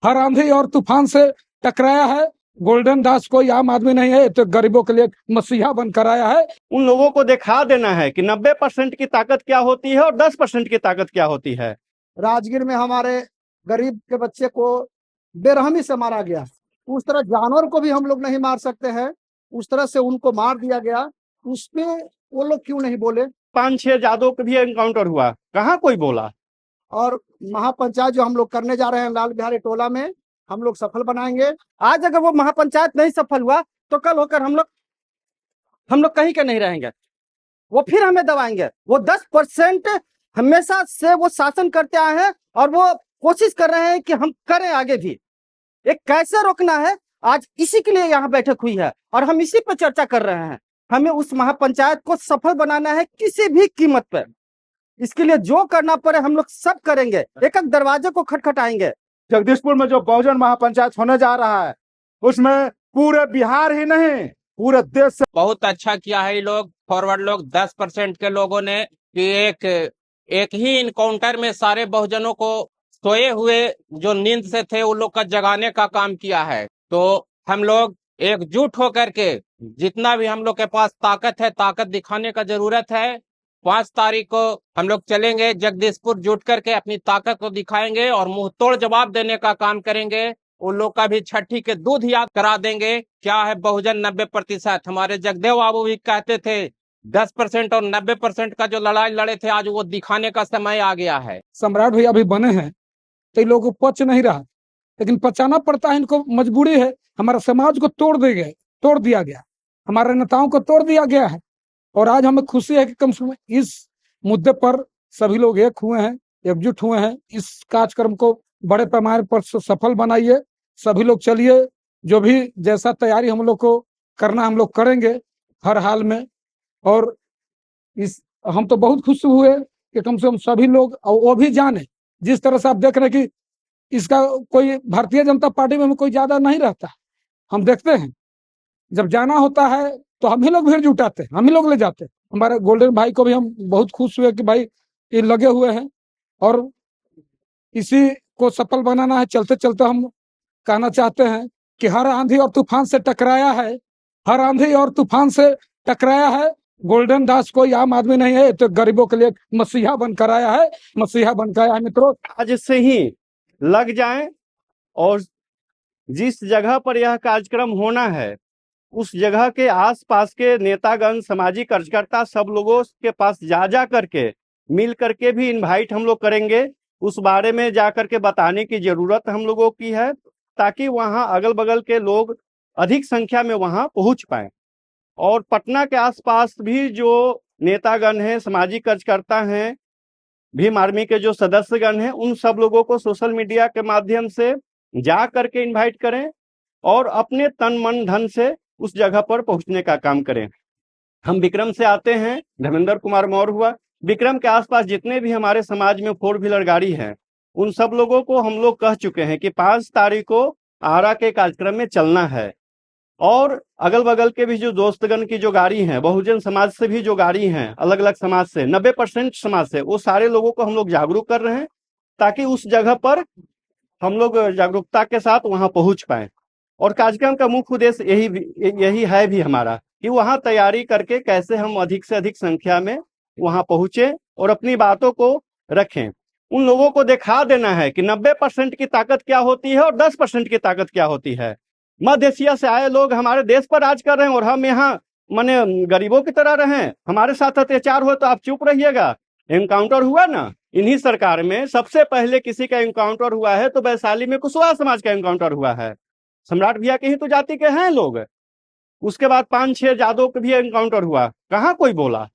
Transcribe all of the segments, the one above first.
हर आंधी और तूफान से टकराया है। गोल्डन दास कोई आम आदमी नहीं है, तो गरीबों के लिए मसीहा बनकर आया है। उन लोगों को दिखा देना है कि 90% की ताकत क्या होती है और 10% की ताकत क्या होती है। राजगीर में हमारे गरीब के बच्चे को बेरहमी से मारा गया। उस तरह जानवर को भी हम लोग नहीं मार सकते हैं, उस तरह से उनको मार दिया गया। उसमें वो लोग क्यों नहीं बोले? 5-6 जादव का भी एनकाउंटर हुआ, कहाँ कोई बोला? और महापंचायत जो हम लोग करने जा रहे हैं लाल बिहारी टोला में, हम लोग सफल बनाएंगे। आज अगर वो महापंचायत नहीं सफल हुआ तो कल होकर हम लोग कहीं के नहीं रहेंगे। वो फिर हमें दबाएंगे। वो 10% हमेशा से वो शासन करते आए हैं और वो कोशिश कर रहे हैं कि हम करें आगे भी। ये कैसे रोकना है, आज इसी के लिए यहाँ बैठक हुई है और हम इसी पर चर्चा कर रहे हैं। हमें उस महापंचायत को सफल बनाना है किसी भी कीमत पर। इसके लिए जो करना पड़े हम लोग सब करेंगे, एक एक दरवाजे को खटखटाएंगे। जगदीशपुर में जो बहुजन महापंचायत होने जा रहा है, उसमें पूरे बिहार ही नहीं पूरे देश से बहुत अच्छा किया है। ये लोग फॉरवर्ड लोग 10% के लोगों ने कि एक ही इनकाउंटर में सारे बहुजनों को सोए हुए जो नींद से थे उन लोग का जगाने का काम किया है। तो हम लोग एकजुट होकर के जितना भी हम लोग के पास ताकत है, ताकत दिखाने का जरूरत है। 5 तारीख को हम लोग चलेंगे जगदीशपुर, जुट करके अपनी ताकत को दिखाएंगे और मुंह तोड़ जवाब देने का काम करेंगे। उन लोग का भी छठी के दूध याद करा देंगे। क्या है बहुजन 90%। हमारे जगदेव बाबू भी कहते थे 10% और 90% का जो लड़ाई लड़े थे, आज वो दिखाने का समय आ गया है। सम्राट भैया अभी बने हैं तो इन लोगों को पच नहीं रहा, लेकिन पचाना पड़ता है, इनको मजबूरी है। हमारे समाज को तोड़ दिया गया, हमारे नेताओं को तोड़ दिया गया है। और आज हमें खुशी है कि कम से कम इस मुद्दे पर सभी लोग एक हुए हैं, एकजुट हुए हैं। इस कार्यक्रम को बड़े पैमाने पर सफल बनाइए। सभी लोग चलिए, जो भी जैसा तैयारी हम लोग को करना हम लोग करेंगे हर हाल में। और हम तो बहुत खुश हुए कि कम से कम सभी लोग, और वो भी जाने, जिस तरह से आप देख रहे हैं कि इसका कोई भारतीय जनता पार्टी में कोई ज्यादा नहीं रहता। हम देखते हैं जब जाना होता है तो हम ही लोग भीड़ जुटाते हैं, हम ही लोग ले जाते हैं। हमारे गोल्डन भाई को भी हम बहुत खुश हुए कि भाई ये लगे हुए हैं और इसी को सफल बनाना है। चलते चलते हम कहना चाहते हैं कि हर आंधी और तूफान से टकराया है, हर आंधी और तूफान से टकराया है। गोल्डन दास कोई आम आदमी नहीं है, तो गरीबों के लिए मसीहा बनकर आया है, मसीहा बनकर आया है। मित्रों, आज से ही लग जाएं और जिस जगह पर यह कार्यक्रम होना है उस जगह के आसपास के नेतागण, सामाजिक कार्यकर्ता सब लोगों के पास जा करके मिल करके भी इनवाइट हम लोग करेंगे। उस बारे में जा करके बताने की जरूरत हम लोगों की है, ताकि वहां अगल बगल के लोग अधिक संख्या में वहां पहुंच पाए। और पटना के आसपास भी जो नेतागण हैं, सामाजिक कार्यकर्ता हैं, भीम आर्मी के जो सदस्यगण हैं, उन सब लोगों को सोशल मीडिया के माध्यम से जा करके इनवाइट करें और अपने तन मन धन से उस जगह पर पहुंचने का काम करें। हम विक्रम से आते हैं, धर्मेंद्र कुमार मौर्य हुआ। विक्रम के आसपास जितने भी हमारे समाज में 4 व्हीलर गाड़ी है, उन सब लोगों को हम लोग कह चुके हैं कि 5 तारीख को आरा के कार्यक्रम में चलना है। और अगल बगल के भी जो दोस्तगण की जो गाड़ी है, बहुजन समाज से भी जो गाड़ी है, अलग अलग समाज से, 90% समाज से, वो सारे लोगों को हम लोग जागरूक कर रहे हैं, ताकि उस जगह पर हम लोग जागरूकता के साथ वहां पहुंच पाए। और कार्यक्रम का मुख्य उद्देश्य यही है भी हमारा कि वहां तैयारी करके कैसे हम अधिक से अधिक संख्या में वहां पहुंचे और अपनी बातों को रखें। उन लोगों को दिखा देना है कि 90% की ताकत क्या होती है और 10% की ताकत क्या होती है। मध्य एशिया से आए लोग हमारे देश पर राज कर रहे हैं और हम यहाँ माने गरीबों की तरह रहें, हमारे साथ अत्याचार हो तो आप चुप रहिएगा। एनकाउंटर हुआ ना इन्हीं सरकार में, सबसे पहले किसी का एनकाउंटर हुआ है तो वैशाली में कुशवाहा समाज का एनकाउंटर हुआ है। सम्राट भैया के ही तो जाति के हैं लोग। उसके बाद 5-6 जादव का भी एनकाउंटर हुआ, कहाँ कोई बोला?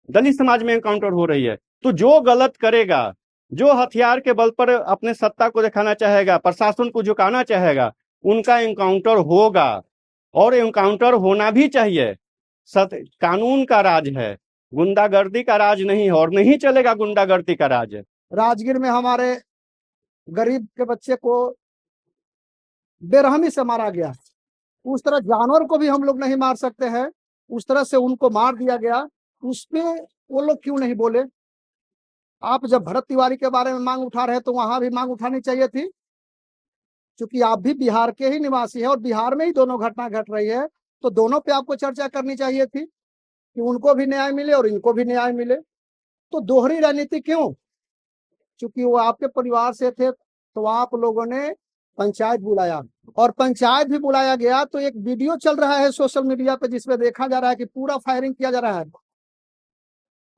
दलित समाज में एनकाउंटर हो रही है। तो जो गलत करेगा, जो हथियार के बल पर अपने सत्ता को दिखाना चाहेगा, प्रशासन को झुकाना चाहेगा, उनका एनकाउंटर होगा और एनकाउंटर होना भी चाहिए। कानून का राज है, गुंडागर्दी का राज नहीं है और नहीं चलेगा गुंडागर्दी का राज। राजगीर में हमारे गरीब के बच्चे को बेरहमी से मारा गया। उस तरह जानवर को भी हम लोग नहीं मार सकते हैं, उस तरह से उनको मार दिया गया। उसमें वो लोग क्यों नहीं बोले? आप जब भरत तिवारी के बारे में मांग उठा रहे तो वहां भी मांग उठानी चाहिए थी। क्योंकि आप भी बिहार के ही निवासी हैं और बिहार में ही दोनों घटना घट रही है, तो दोनों पे आपको चर्चा करनी चाहिए थी कि उनको भी न्याय मिले और इनको भी न्याय मिले। तो दोहरी राजनीति क्यों? क्योंकि वो आपके परिवार से थे, तो आप लोगों ने पंचायत बुलाया, और पंचायत भी बुलाया गया तो एक वीडियो चल रहा है सोशल मीडिया पे जिसमें देखा जा रहा है कि पूरा फायरिंग किया जा रहा है।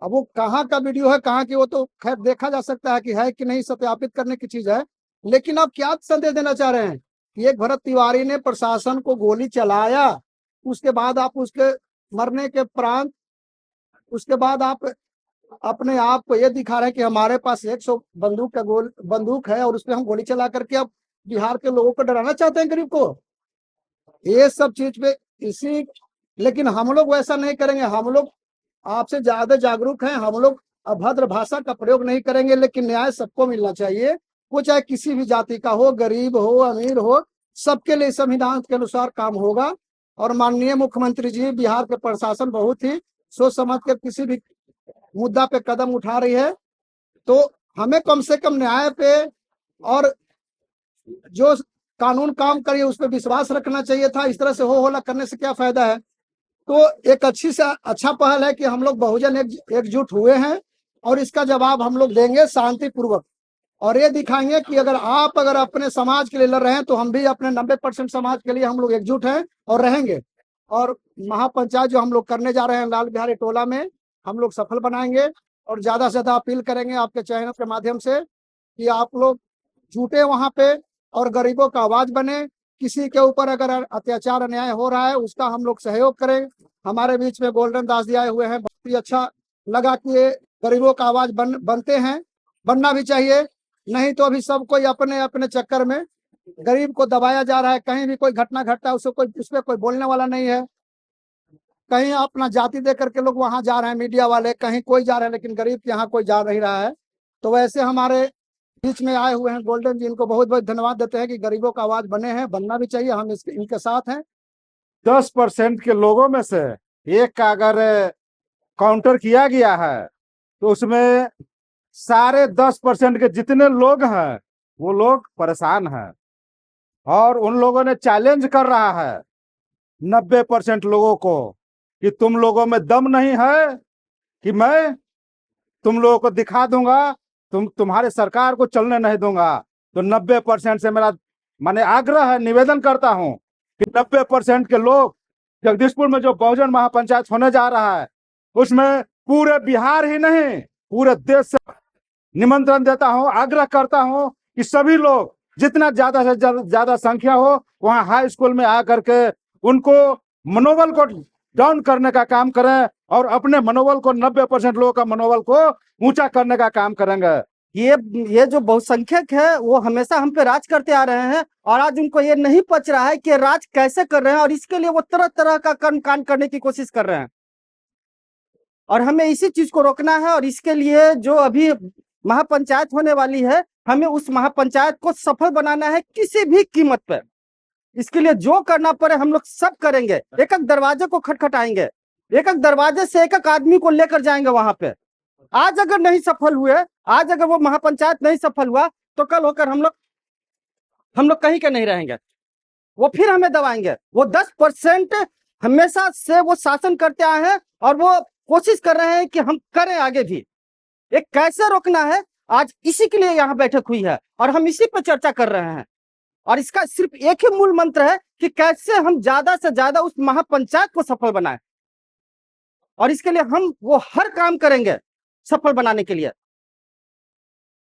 अब वो कहाँ का वीडियो है, कहाँ की, वो तो खैर देखा जा सकता है कि है कि नहीं, सत्यापित करने की चीज है। लेकिन आप क्या संदेश देना चाह रहे हैं कि एक भरत तिवारी ने प्रशासन को गोली चलाया, उसके बाद आप उसके मरने के उपरांत उसके बाद आप अपने आप को ये दिखा रहे हैं कि हमारे पास 100 बंदूक है और उसपे हम गोली चला करके अब बिहार के लोगों को डराना चाहते हैं, गरीब को। ये सब चीज पे लेकिन हम लोग वैसा नहीं करेंगे। हम लोग आपसे ज्यादा जागरूक हैं। हम लोग अभद्र भाषा का प्रयोग नहीं करेंगे, लेकिन न्याय सबको मिलना चाहिए, वो चाहे किसी भी जाति का हो, गरीब हो, अमीर हो, सबके लिए संविधान के अनुसार काम होगा। और माननीय मुख्यमंत्री जी, बिहार के प्रशासन बहुत ही सोच समझ के किसी भी मुद्दा पे कदम उठा रही है, तो हमें कम से कम न्याय पे और जो कानून काम करे उस पर विश्वास रखना चाहिए था। इस तरह से हो हल्ला करने से क्या फायदा है? तो एक अच्छी से अच्छा पहल है कि हम लोग बहुजन एकजुट हुए हैं और इसका जवाब हम लोग देंगे शांतिपूर्वक, और ये दिखाएंगे कि अगर अपने समाज के लिए लड़ रहे हैं तो हम भी अपने 90% समाज के लिए हम लोग एकजुट हैं और रहेंगे। और महापंचायत जो हम लोग करने जा रहे हैं लाल बिहारी टोला में, हम लोग सफल बनाएंगे। और ज्यादा से ज्यादा अपील करेंगे आपके चैनल के माध्यम से कि आप लोग जुटे वहां पे और गरीबों का आवाज बने। किसी के ऊपर अगर अत्याचार अन्याय हो रहा है उसका हम लोग सहयोग करें। हमारे बीच में गोल्डन दास जी आए हुए हैं, बहुत ही अच्छा लगा कि ये गरीबों का आवाज बनते हैं, बनना भी चाहिए। नहीं तो अभी सब कोई अपने अपने चक्कर में गरीब को दबाया जा रहा है। कहीं भी कोई घटना घटता है उस पर कोई बोलने वाला नहीं है। कहीं अपना जाति दे करके लोग वहां जा रहे हैं, मीडिया वाले, कहीं कोई जा रहे हैं, लेकिन गरीब के यहाँ कोई जा नहीं रहा है। तो वैसे हमारे बीच में आए हुए हैं गोल्डन जी, इनको बहुत बहुत धन्यवाद देते हैं कि गरीबों का आवाज बने हैं, बनना भी चाहिए। हम इनके साथ हैं। 10% के लोगों में से एक का अगर काउंटर किया गया है तो उसमें सारे 10% के जितने लोग हैं वो लोग परेशान हैं, और उन लोगों ने चैलेंज कर रहा है 90% लोगों को कि तुम लोगों में दम नहीं है कि मैं तुम लोगों को दिखा दूंगा, तुम्हारे सरकार को चलने नहीं दूंगा। तो 90% से मेरा माने आग्रह है, निवेदन करता हूं कि 90% के लोग जगदीशपुर में जो बहुजन महापंचायत होने जा रहा है उसमें पूरे बिहार ही नहीं पूरे देश से निमंत्रण देता हूं, आग्रह करता हूं कि सभी लोग जितना ज्यादा से ज्यादा संख्या हो वहां हाई स्कूल में आकर के उनको मनोबल को डाउन करने का काम करें और अपने मनोबल को 90% लोगों का मनोबल को ऊंचा करने का काम करेंगे। ये जो बहुसंख्यक है वो हमेशा हम पे राज करते आ रहे हैं, और आज उनको ये नहीं पच रहा है कि राज कैसे कर रहे हैं, और इसके लिए वो तरह तरह का कर्मकांड करने की कोशिश कर रहे हैं। और हमें इसी चीज को रोकना है, और इसके लिए जो अभी महापंचायत होने वाली है, हमें उस महापंचायत को सफल बनाना है किसी भी कीमत पर। इसके लिए जो करना पड़े हम लोग सब करेंगे। एक एक दरवाजे को खटखटाएंगे, एक एक दरवाजे से एक एक आदमी को लेकर जाएंगे वहां पे। आज अगर नहीं सफल हुए, आज अगर वो महापंचायत नहीं सफल हुआ, तो कल होकर हम लोग कहीं के नहीं रहेंगे। वो फिर हमें दबाएंगे। वो 10% हमेशा से वो शासन करते आए हैं और वो कोशिश कर रहे हैं कि हम करें आगे भी। एक कैसे रोकना है, आज इसी के लिए यहाँ बैठक हुई है और हम इसी पर चर्चा कर रहे हैं। और इसका सिर्फ एक ही मूल मंत्र है कि कैसे हम ज्यादा से ज्यादा उस महापंचायत को सफल बनाएं, और इसके लिए हम वो हर काम करेंगे सफल बनाने के लिए।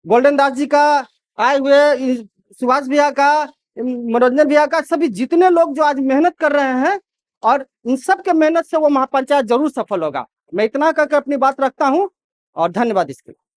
गोल्डन दास जी का, आए हुए सुभाष भैया का, मनोरंजन भैया का, सभी जितने लोग जो आज मेहनत कर रहे हैं, और इन सब के मेहनत से वो महापंचायत जरूर सफल होगा। मैं इतना करके अपनी बात रखता हूं और धन्यवाद इसके लिए।